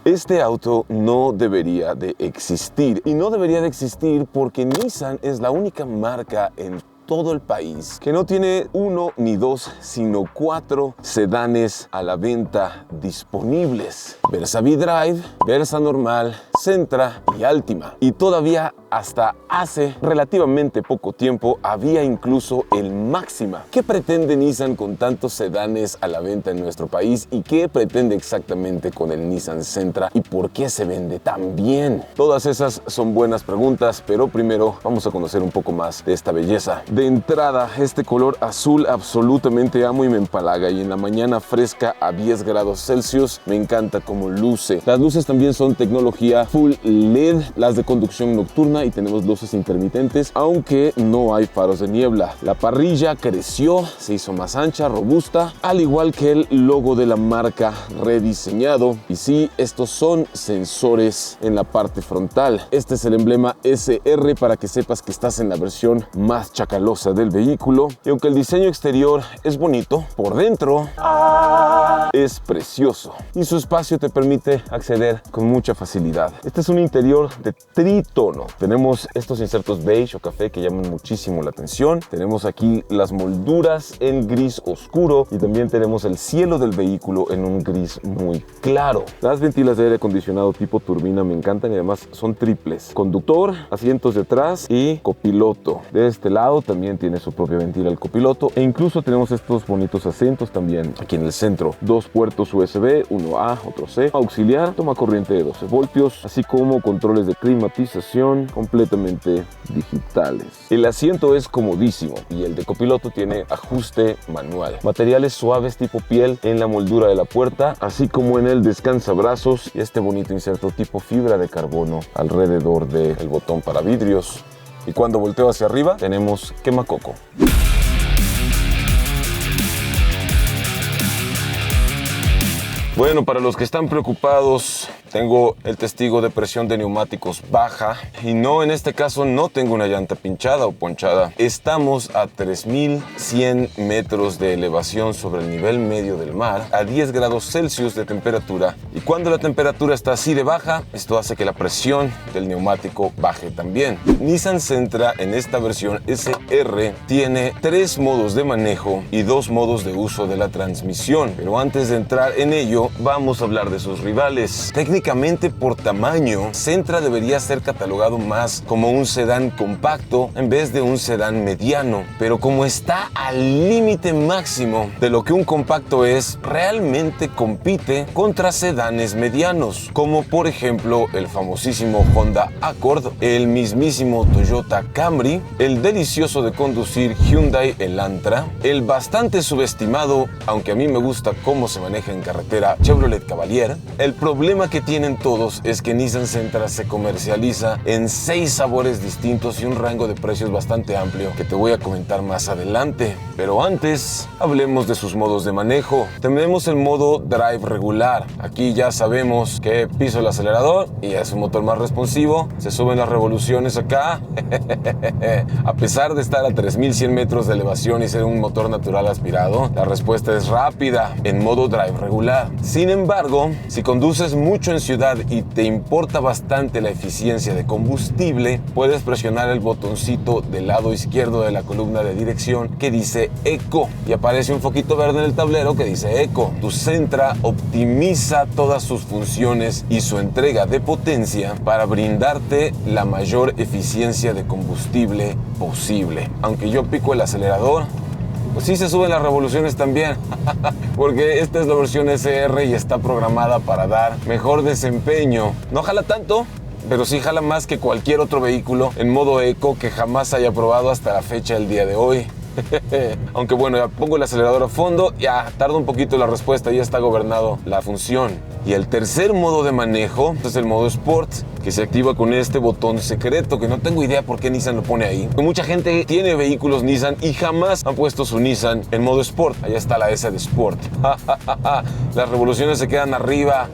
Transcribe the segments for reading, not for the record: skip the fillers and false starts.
Este auto no debería de existir, y no debería de existir porque Nissan es la única marca en todo el país que no tiene 1 ni 2, sino 4 sedanes a la venta disponibles: Versa V-Drive, Versa normal, Sentra y Altima. Y todavía hasta hace relativamente poco tiempo había incluso el Máxima. ¿Qué pretende Nissan con tantos sedanes a la venta en nuestro país? ¿Y qué pretende exactamente con el Nissan Sentra? ¿Y por qué se vende tan bien? Todas esas son buenas preguntas, pero primero vamos a conocer un poco más de esta belleza. De entrada, este color azul absolutamente amo y me empalaga, y en la mañana fresca a 10 grados Celsius me encanta cómo luce. Las luces también son tecnología Full LED, las de conducción nocturna, y tenemos luces intermitentes, aunque no hay faros de niebla. La parrilla creció, se hizo más ancha, robusta, al igual que el logo de la marca rediseñado. Y sí, estos son sensores en la parte frontal. Este es el emblema SR para que sepas que estás en la versión más chacalosa del vehículo. Y aunque el diseño exterior es bonito, por dentro es precioso, y su espacio te permite acceder con mucha facilidad. Este es un interior de tritono. Tenemos estos insertos beige o café que llaman muchísimo la atención. Tenemos aquí las molduras en gris oscuro, y también tenemos el cielo del vehículo en un gris muy claro. Las ventilas de aire acondicionado tipo turbina me encantan, y además son triples: conductor, asientos de atrás y copiloto. De este lado también tiene su propia ventila el copiloto, e incluso tenemos estos bonitos asientos también aquí en el centro. 2 puertos USB, uno A, otro C, auxiliar, toma corriente de 12 voltios, así como controles de climatización completamente digitales. El asiento es comodísimo, y el de copiloto tiene ajuste manual. Materiales suaves tipo piel en la moldura de la puerta, así como en el descansabrazos, y este bonito inserto tipo fibra de carbono alrededor del botón para vidrios. Y cuando volteo hacia arriba tenemos quemacoco. Bueno, para los que están preocupados, tengo el testigo de presión de neumáticos baja, y no, en este caso no tengo una llanta pinchada o ponchada. Estamos a 3100 metros de elevación sobre el nivel medio del mar, a 10 grados Celsius de temperatura, y cuando la temperatura está así de baja, esto hace que la presión del neumático baje también. Nissan Sentra en esta versión SR tiene 3 modos de manejo y 2 modos de uso de la transmisión, pero antes de entrar en ello, vamos a hablar de sus rivales. Técnicamente, por tamaño, Sentra debería ser catalogado más como un sedán compacto en vez de un sedán mediano, pero como está al límite máximo de lo que un compacto es, realmente compite contra sedanes medianos, como por ejemplo el famosísimo Honda Accord, el mismísimo Toyota Camry, el delicioso de conducir Hyundai Elantra, el bastante subestimado, aunque a mí me gusta cómo se maneja en carretera, Chevrolet Cavalier. El problema que tienen todos es que Nissan Sentra se comercializa en 6 sabores distintos y un rango de precios bastante amplio que te voy a comentar más adelante. Pero antes, hablemos de sus modos de manejo. Tenemos el modo Drive regular. Aquí ya sabemos que piso el acelerador y es un motor más responsivo. Se suben las revoluciones acá. A pesar de estar a 3100 metros de elevación y ser un motor natural aspirado, la respuesta es rápida en modo Drive regular. Sin embargo, si conduces mucho en ciudad y te importa bastante la eficiencia de combustible, puedes presionar el botoncito del lado izquierdo de la columna de dirección que dice Eco, y aparece un foquito verde en el tablero que dice Eco. Tu Sentra optimiza todas sus funciones y su entrega de potencia para brindarte la mayor eficiencia de combustible posible. Aunque yo pico el acelerador, pues sí se suben las revoluciones también, porque esta es la versión SR y está programada para dar mejor desempeño. No jala tanto, pero sí jala más que cualquier otro vehículo en modo eco que jamás haya probado hasta la fecha del día de hoy. Aunque bueno, ya pongo el acelerador a fondo, ya tarda un poquito la respuesta, ya está gobernado la función. Y el tercer modo de manejo es el modo Sport, que se activa con este botón secreto, que no tengo idea por qué Nissan lo pone ahí. Mucha gente tiene vehículos Nissan y jamás han puesto su Nissan en modo Sport. Allá está la S de Sport. Las revoluciones se quedan arriba.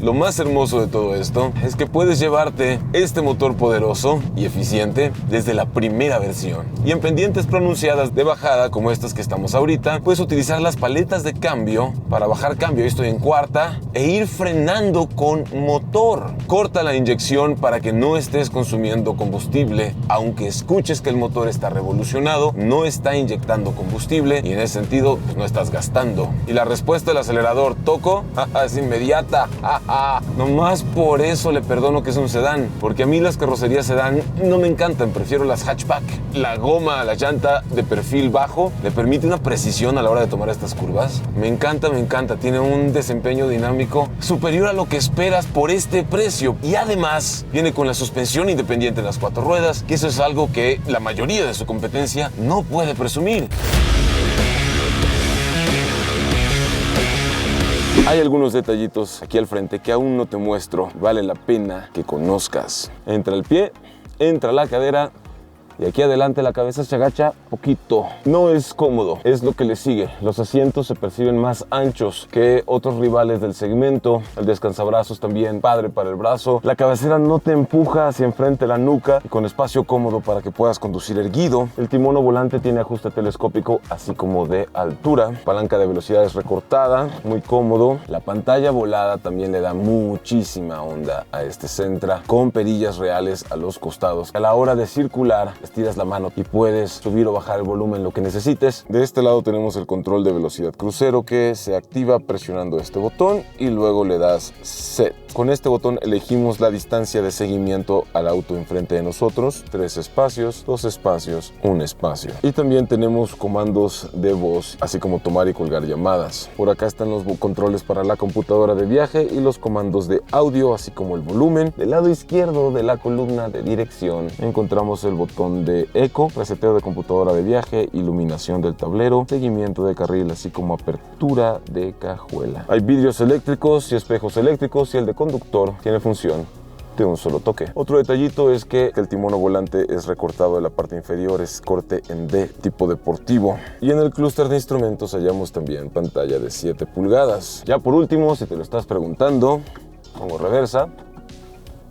Lo más hermoso de todo esto es que puedes llevarte este motor poderoso y eficiente desde la primera versión. Y en pendientes pronunciadas de bajada como estas que estamos ahorita, puedes utilizar las paletas de cambio para bajar cambio. Hoy estoy en cuarta e ir frenando con motor. Corta la inyección para que no estés consumiendo combustible. Aunque escuches que el motor está revolucionado, no está inyectando combustible y en ese sentido pues no estás gastando. Y la respuesta del acelerador, toco, es inmediata. Nomás por eso le perdono que es un sedán, porque a mí las carrocerías sedán no me encantan, prefiero las hatchback. La goma, la llanta de perfil bajo le permite una precisión a la hora de tomar estas curvas. Me encanta, tiene un desempeño dinámico superior a lo que esperas por este precio y además viene con la suspensión independiente en las 4 ruedas, que eso es algo que la mayoría de su competencia no puede presumir. Hay algunos detallitos aquí al frente que aún no te muestro. Vale la pena que conozcas. Entra el pie, entra la cadera y aquí adelante la cabeza se agacha poquito. No es cómodo, es lo que le sigue. Los asientos se perciben más anchos que otros rivales del segmento. El descansabrazos también padre para el brazo. La cabecera no te empuja hacia enfrente la nuca y con espacio cómodo para que puedas conducir erguido. El timón o volante tiene ajuste telescópico así como de altura. Palanca de velocidades recortada, muy cómodo. La pantalla volada también le da muchísima onda a este Sentra con perillas reales a los costados. A la hora de circular, estiras la mano y puedes subir o bajar el volumen lo que necesites. De este lado tenemos el control de velocidad crucero que se activa presionando este botón y luego le das set. Con este botón elegimos la distancia de seguimiento al auto enfrente de nosotros. 3 espacios, 2 espacios, 1 espacio. Y también tenemos comandos de voz, así como tomar y colgar llamadas. Por acá están los controles para la computadora de viaje y los comandos de audio, así como el volumen. Del lado izquierdo de la columna de dirección encontramos el botón de eco, reseteo de computadora de viaje, iluminación del tablero, seguimiento de carril, así como apertura de cajuela. Hay vidrios eléctricos y espejos eléctricos y el de conductor tiene función de un solo toque. Otro detallito es que el timón o volante es recortado de la parte inferior, es corte en D tipo deportivo. Y en el clúster de instrumentos hallamos también pantalla de 7 pulgadas. Ya por último, si te lo estás preguntando, pongo reversa.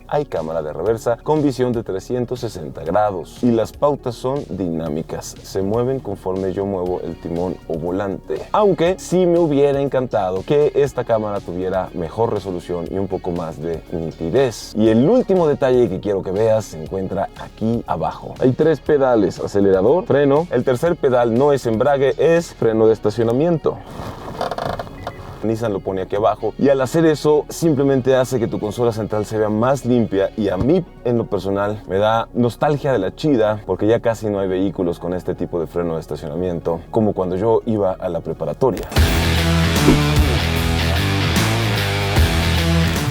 Hay cámara de reversa con visión de 360 grados y las pautas son dinámicas, se mueven conforme yo muevo el timón o volante. Aunque sí me hubiera encantado que esta cámara tuviera mejor resolución y un poco más de nitidez. Y el último detalle que quiero que veas se encuentra aquí abajo. Hay 3 pedales, acelerador, freno. El tercer pedal no es embrague, es freno de estacionamiento. Nissan lo pone aquí abajo y al hacer eso simplemente hace que tu consola central se vea más limpia y a mí en lo personal me da nostalgia de la chida porque ya casi no hay vehículos con este tipo de freno de estacionamiento como cuando yo iba a la preparatoria.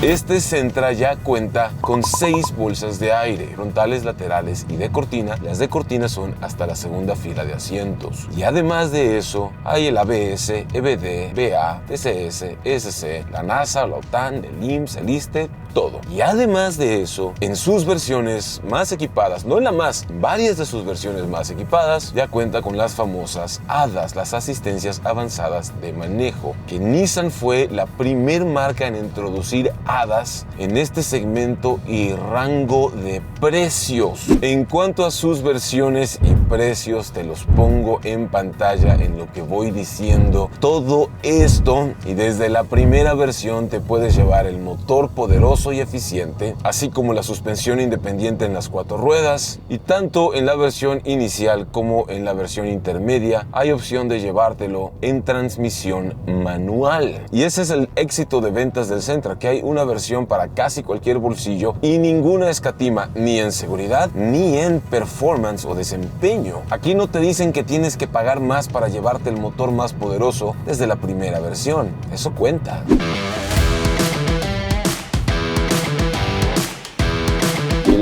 Este Sentra ya cuenta con 6 bolsas de aire, frontales, laterales y de cortina. Las de cortina son hasta la segunda fila de asientos. Y además de eso, hay el ABS, EBD, BA, TCS, ESC, la NASA, la OTAN, el IMSS, el ISSSTE, todo. Y además de eso, en sus versiones más equipadas, no en la más, varias de sus versiones más equipadas, ya cuenta con las famosas ADAS, las asistencias avanzadas de manejo, que Nissan fue la primer marca en introducir ADAS en este segmento y rango de precios. En cuanto a sus versiones y precios, te los pongo en pantalla en lo que voy diciendo. Todo esto, y desde la primera versión te puedes llevar el motor poderoso y eficiente, así como la suspensión independiente en las 4 ruedas, y tanto en la versión inicial como en la versión intermedia hay opción de llevártelo en transmisión manual. Y ese es el éxito de ventas del Sentra, que hay una versión para casi cualquier bolsillo y ninguna escatima ni en seguridad ni en performance o desempeño. Aquí no te dicen que tienes que pagar más para llevarte el motor más poderoso desde la primera versión. Eso cuenta.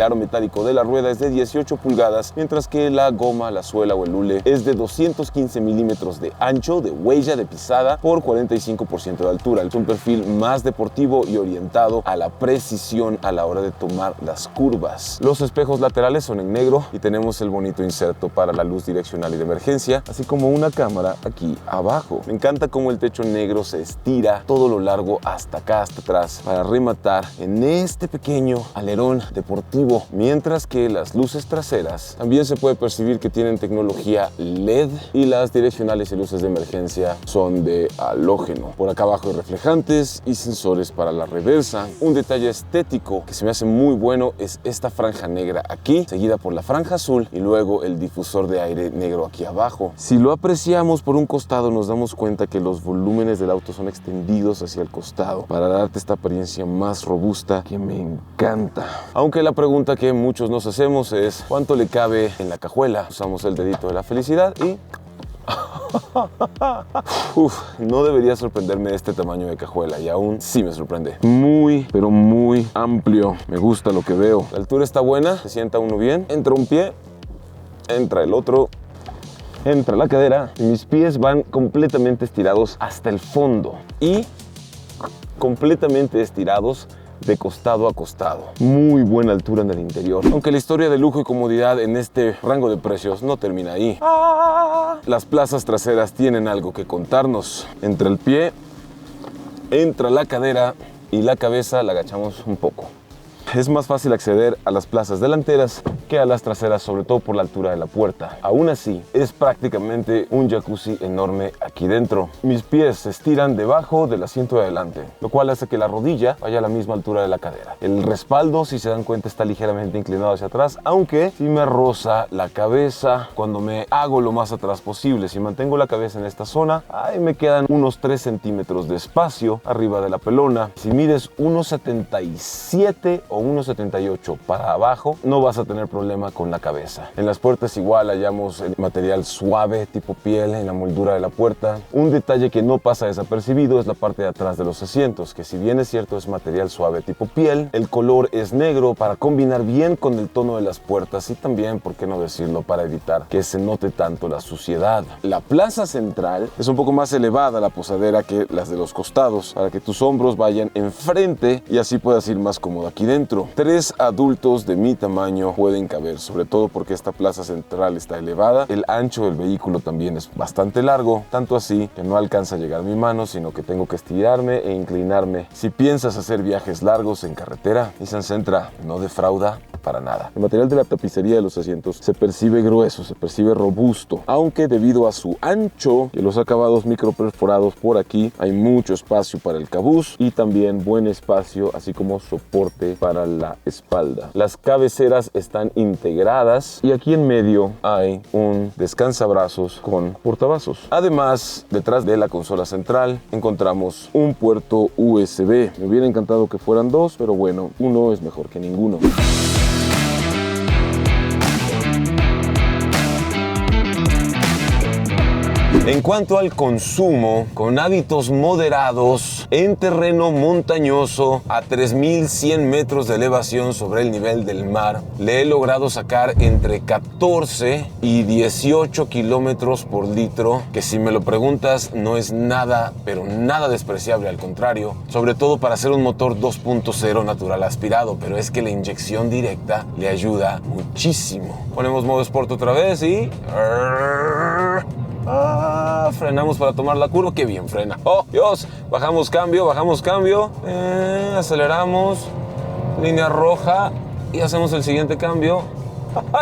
El aro metálico de la rueda es de 18 pulgadas, mientras que la goma, la suela o el hule es de 215 milímetros de ancho, de huella de pisada por 45% de altura. Es un perfil más deportivo y orientado a la precisión a la hora de tomar las curvas. Los espejos laterales son en negro y tenemos el bonito inserto para la luz direccional y de emergencia, así como una cámara aquí abajo. Me encanta cómo el techo negro se estira todo lo largo hasta acá, hasta atrás, para rematar en este pequeño alerón deportivo, mientras que las luces traseras también se puede percibir que tienen tecnología LED y las direccionales y luces de emergencia son de halógeno. Por acá abajo hay reflejantes y sensores para la reversa. Un detalle estético que se me hace muy bueno es esta franja negra aquí, seguida por la franja azul y luego el difusor de aire negro aquí abajo. Si lo apreciamos por un costado, nos damos cuenta que los volúmenes del auto son extendidos hacia el costado para darte esta apariencia más robusta que me encanta. Aunque la pregunta que muchos nos hacemos es ¿cuánto le cabe en la cajuela? Usamos el dedito de la felicidad y no debería sorprenderme este tamaño de cajuela y aún sí me sorprende. Muy, pero muy amplio. Me gusta lo que veo. La altura está buena, se sienta uno bien. Entra un pie, entra el otro, entra la cadera y mis pies van completamente estirados hasta el fondo y completamente estirados de costado a costado. Muy buena altura en el interior. Aunque la historia de lujo y comodidad en este rango de precios no termina ahí. Las plazas traseras tienen algo que contarnos. Entre el pie, entra la cadera y la cabeza la agachamos un poco. Es más fácil acceder a las plazas delanteras que a las traseras, sobre todo por la altura de la puerta. Aún así, es prácticamente un jacuzzi enorme aquí dentro. Mis pies se estiran debajo del asiento de adelante, lo cual hace que la rodilla vaya a la misma altura de la cadera. El respaldo, si se dan cuenta, está ligeramente inclinado hacia atrás, aunque sí me roza la cabeza cuando me hago lo más atrás posible. Si mantengo la cabeza en esta zona, ahí me quedan unos 3 centímetros de espacio arriba de la pelona. Si mides 1,77 o 1,78 para abajo, no vas a tener problema con la cabeza. En las puertas igual hallamos el material suave tipo piel en la moldura de la puerta. Un detalle que no pasa desapercibido es la parte de atrás de los asientos, que si bien es cierto es material suave tipo piel, el color es negro para combinar bien con el tono de las puertas y también, por qué no decirlo, para evitar que se note tanto la suciedad. La plaza central es un poco más elevada la posadera que las de los costados, para que tus hombros vayan enfrente y así puedas ir más cómodo aquí dentro. 3 adultos de mi tamaño pueden caber, sobre todo porque esta plaza central está elevada. El ancho del vehículo también es bastante largo, tanto así que no alcanza a llegar a mi mano, sino que tengo que estirarme e inclinarme. Si piensas hacer viajes largos en carretera, Nissan Sentra no defrauda para nada. El material de la tapicería de los asientos se percibe grueso, se percibe robusto, aunque debido a su ancho y los acabados micro perforados por aquí, hay mucho espacio para el cabuz y también buen espacio, así como soporte para la espalda. Las cabeceras están integradas y aquí en medio hay un descansabrazos con portavasos. Además, detrás de la consola central encontramos un puerto USB. Me hubiera encantado que fueran 2, pero bueno, uno es mejor que ninguno. En cuanto al consumo, con hábitos moderados, en terreno montañoso, a 3.100 metros de elevación sobre el nivel del mar, le he logrado sacar entre 14 y 18 kilómetros por litro, que si me lo preguntas no es nada, pero nada despreciable, al contrario, sobre todo para ser un motor 2.0 natural aspirado, pero es que la inyección directa le ayuda muchísimo. Ponemos modo Sport otra vez y... frenamos para tomar la curva. Qué bien frena. ¡Oh, Dios! Bajamos cambio, aceleramos, línea roja y hacemos el siguiente cambio.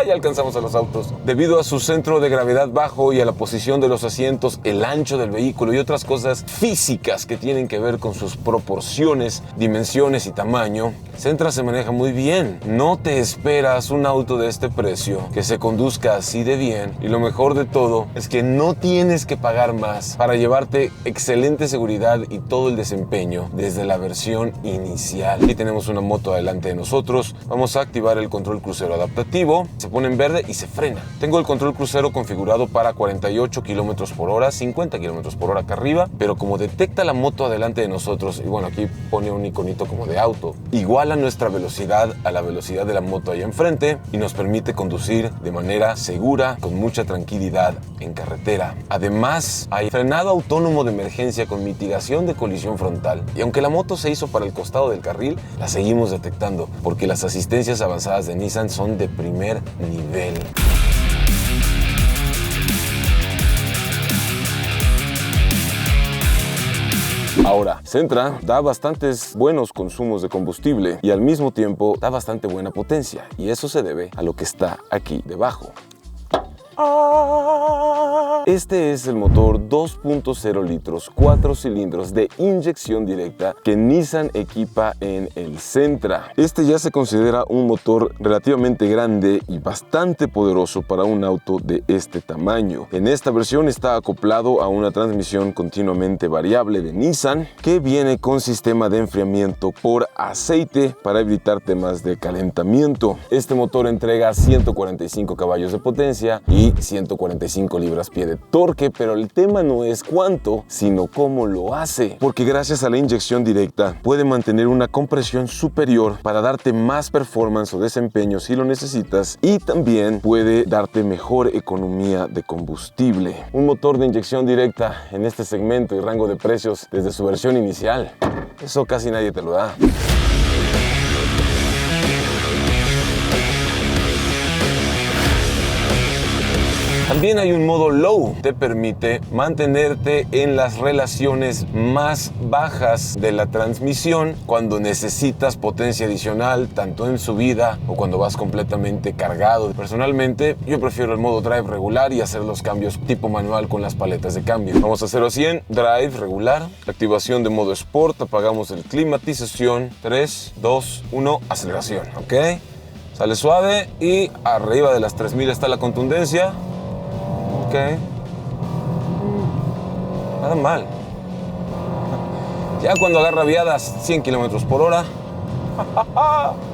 Ya alcanzamos a los autos. Debido a su centro de gravedad bajo y a la posición de los asientos, el ancho del vehículo y otras cosas físicas que tienen que ver con sus proporciones, dimensiones y tamaño, Sentra se maneja muy bien. No te esperas un auto de este precio que se conduzca así de bien, y lo mejor de todo es que no tienes que pagar más para llevarte excelente seguridad y todo el desempeño desde la versión inicial. Aquí tenemos una moto adelante de nosotros. Vamos a activar el control crucero adaptativo rojo, se pone en verde y se frena. Tengo el control crucero configurado para 48 kilómetros por hora, 50 kilómetros por hora acá arriba, pero como detecta la moto adelante de nosotros, y bueno, aquí pone un iconito como de auto, iguala nuestra velocidad a la velocidad de la moto ahí enfrente y nos permite conducir de manera segura, con mucha tranquilidad en carretera. Además, hay frenado autónomo de emergencia con mitigación de colisión frontal. Y aunque la moto se hizo para el costado del carril, la seguimos detectando porque las asistencias avanzadas de Nissan son de primer nivel. Ahora, Sentra da bastantes buenos consumos de combustible y al mismo tiempo da bastante buena potencia, y eso se debe a lo que está aquí debajo. Este es el motor 2.0 litros, 4 cilindros de inyección directa que Nissan equipa en el Sentra. Este ya se considera un motor relativamente grande y bastante poderoso para un auto de este tamaño. En esta versión está acoplado a una transmisión continuamente variable de Nissan que viene con sistema de enfriamiento por aceite para evitar temas de calentamiento. Este motor entrega 145 caballos de potencia y 145 libras-pie de torque, pero el tema no es cuánto, sino cómo lo hace, porque gracias a la inyección directa puede mantener una compresión superior para darte más performance o desempeño si lo necesitas, y también puede darte mejor economía de combustible. Un motor de inyección directa en este segmento y rango de precios desde su versión inicial, eso casi nadie te lo da. También hay un modo low, te permite mantenerte en las relaciones más bajas de la transmisión cuando necesitas potencia adicional, tanto en subida o cuando vas completamente cargado. Personalmente, yo prefiero el modo drive regular y hacer los cambios tipo manual con las paletas de cambio. Vamos a 0 a 100, drive regular, activación de modo sport, apagamos el climatización, 3, 2, 1, aceleración, ¿ok? Sale suave y arriba de las 3000 está la contundencia. Ok, nada mal. Ya cuando agarra viadas 100 kilómetros por hora,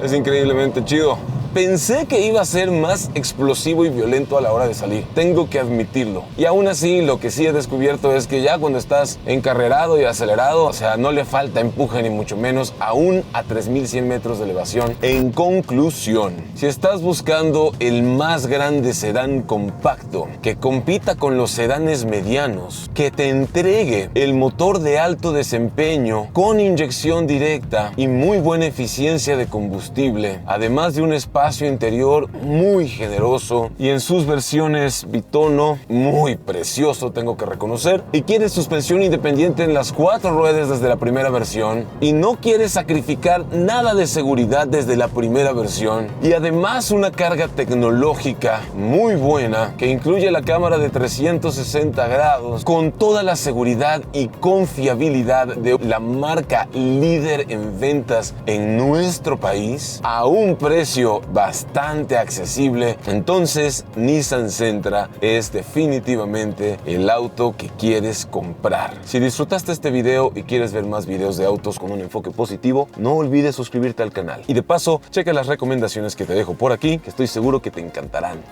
es increíblemente chido. Pensé que iba a ser más explosivo y violento a la hora de salir, tengo que admitirlo. Y aún así, lo que sí he descubierto es que ya cuando estás encarrerado y acelerado, o sea, no le falta empuje ni mucho menos, aún a 3100 metros de elevación. En conclusión, si estás buscando el más grande sedán compacto, que compita con los sedanes medianos, que te entregue el motor de alto desempeño con inyección directa y muy buena eficiencia de combustible, además de un espacio interior muy generoso y en sus versiones bitono muy precioso, tengo que reconocer, y quieres suspensión independiente en las 4 ruedas desde la primera versión y no quieres sacrificar nada de seguridad desde la primera versión, y además una carga tecnológica muy buena que incluye la cámara de 360 grados con toda la seguridad y confiabilidad de la marca líder en ventas en nuestro país a un precio bastante accesible, entonces Nissan Sentra es definitivamente el auto que quieres comprar. Si disfrutaste este video y quieres ver más videos de autos con un enfoque positivo, no olvides suscribirte al canal. Y de paso, checa las recomendaciones que te dejo por aquí, que estoy seguro que te encantarán.